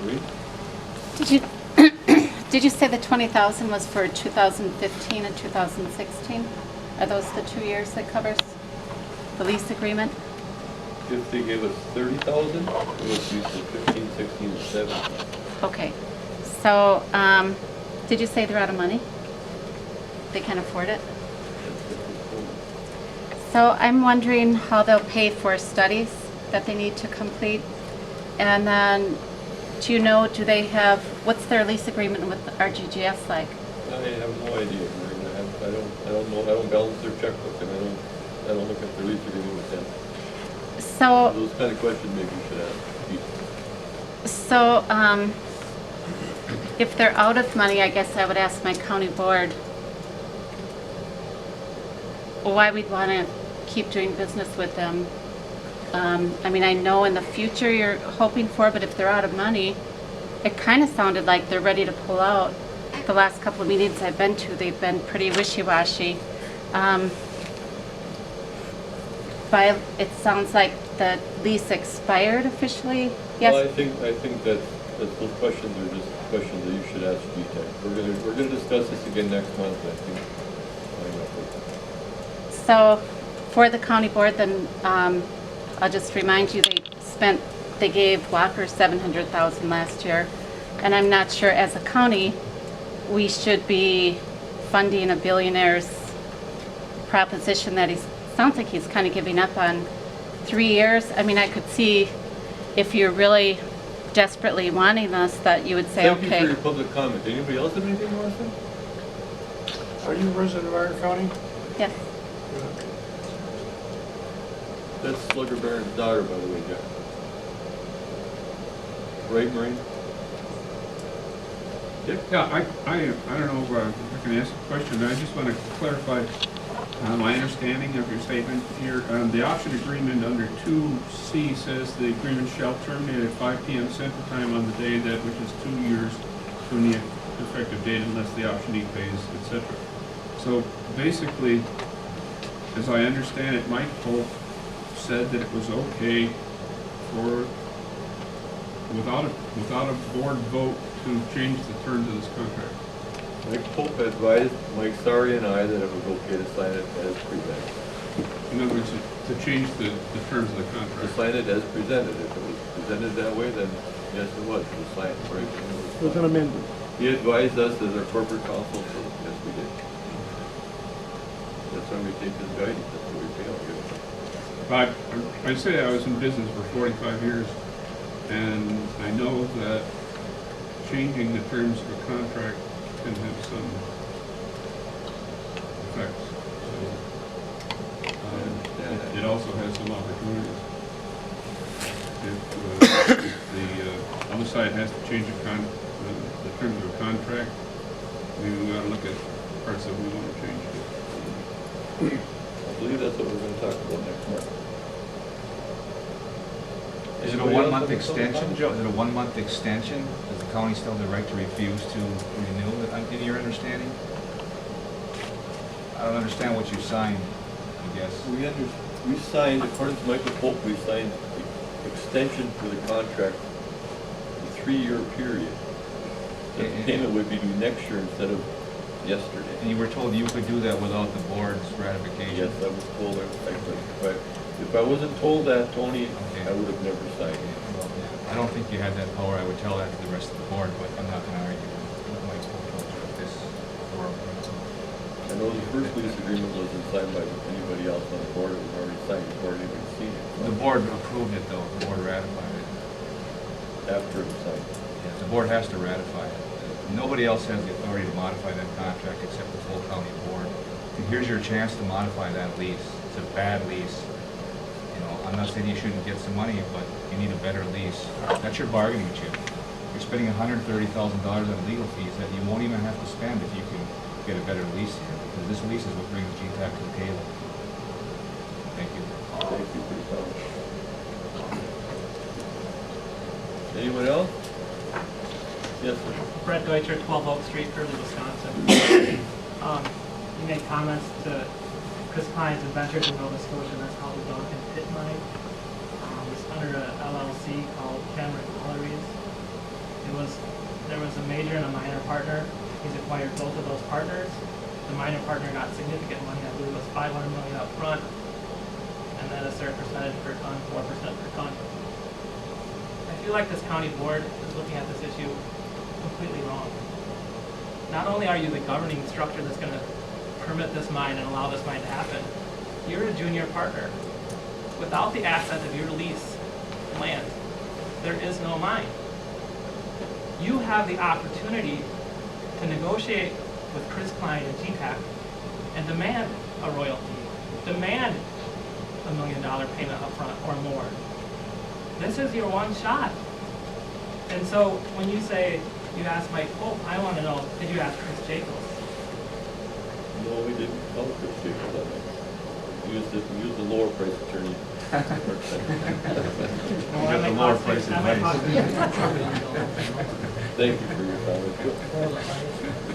Marie? Did you did you say the 20,000 was for 2015 and 2016? Are those the 2 years that covers the lease agreement? If they gave us 30,000, it would be for 15, 16, and 17. Okay. So, did you say they're out of money? They can't afford it? That's what they told us. So I'm wondering how they'll pay for studies that they need to complete. And then, do you know, do they have, what's their lease agreement with RGGS like? I have no idea, Marie. I don't know. I don't balance their checkbook, and I don't look at their lease agreement with them. So, Those kind of questions maybe you should ask. so, if they're out of money, I guess I would ask my county board why we'd want to keep doing business with them. I mean, I know in the future you're hoping for, but if they're out of money, it kind of sounded like they're ready to pull out. The last couple of meetings I've been to, they've been pretty wishy-washy. But it sounds like the lease expired officially. Yes. Well, I think that those questions are just questions that you should ask GTEC. We're gonna discuss this again next month. I think. So, for the county board, then I'll just remind you they gave Walker $700,000 last year, and I'm not sure as a county we should be funding a billionaire's proposition that sounds like he's kind of giving up on 3 years. I mean, I could see if you're really desperately wanting this that you would say, Thank you okay. for your public comment. Anybody else have anything you want to say? Are you a resident of Iron County? Yes. That's Slugger Baron's daughter, by the way, Jack. Right, Marie? Dick? Yeah, I don't know if I can ask a question. I just want to clarify my understanding of your statement here. The option agreement under 2C says the agreement shall terminate at 5 p.m. Central Time on the day that which is 2 years from the effective date unless the optionee pays, etc. So basically, as I understand it, Mike Polk said that it was okay for, without a board vote, to change the terms of this contract. Mike Pope advised Mike Sari and I that it was okay to sign it as presented. In other words, to change the terms of the To contract. sign it as presented. If it was presented that way, then yes, it was. To sign it, right? With an amendment. He advised us as our corporate counsel, so yes, we did. That's when we take his guidance. That's what we pay out. I say I was in business for 45 years, and I know that changing the terms of a contract can have some effects. So, it also has some opportunities. If the other side has to change the terms of a contract, we ought to look at parts that we want to change. I believe that's what we're going to talk about next month. Is it a Anybody else 1 month have a extension, comment? Joe? Is it a 1 month extension? Does the county still have the right to refuse to renew it, in your understanding? I don't understand what you signed, I guess. We signed, according to Michael Pope, we signed the extension for the contract, a 3-year period. The payment would be due next year instead of yesterday. And you were told you could do that without the board's ratification? Yes, I was told that I could. But if I wasn't told that, Tony, Okay. I would have never signed it. Well, I don't think you had that power. I would tell that to the rest of the board, but I'm not gonna argue with Mike's proposal with this. I know the first lease agreement wasn't signed by anybody else on the board. It was already signed before anybody seen it. The board approved it though, the board ratified it. After it was signed. Yeah, the board has to ratify it. Nobody else has the authority to modify that contract except the full county board. And here's your chance to modify that lease. It's a bad lease. You know, I'm not saying you shouldn't get some money, but you need a better lease. That's your bargaining chip. You're spending $130,000 on legal fees that you won't even have to spend if you can get a better lease here, because this lease is what brings GTAC to the table. Thank you. Thank you for your comment. Anyone else? Yes, sir. Brett Deutscher, 12 Oak Street, Curly, Wisconsin. You made comments to Chris Klein's Adventures in Nova Scotia, and that's called the Duncan Pit Mine. It's under a LLC called Cameron Galleries. there was a major and a minor partner. He's acquired both of those partners. The minor partner got significant money, I believe it was $500 million up front, and then a certain percentage per ton, 4% per ton. I feel like this county board is looking at this issue completely wrong. Not only are you the governing structure that's going to permit this mine and allow this mine to happen, you're a junior partner. Without the asset of your lease land, there is no mine. You have the opportunity to negotiate with Chris Klein and GTAC and demand a royalty, demand $1 million payment up front or more. This is your one shot. And so when you say, you asked Mike Pope, I want to know, did you ask Chris Jacobs? No, we didn't call Chris Jacobs on that. We used the lower price attorney. No, got the lower price advice. Thank you for your comment.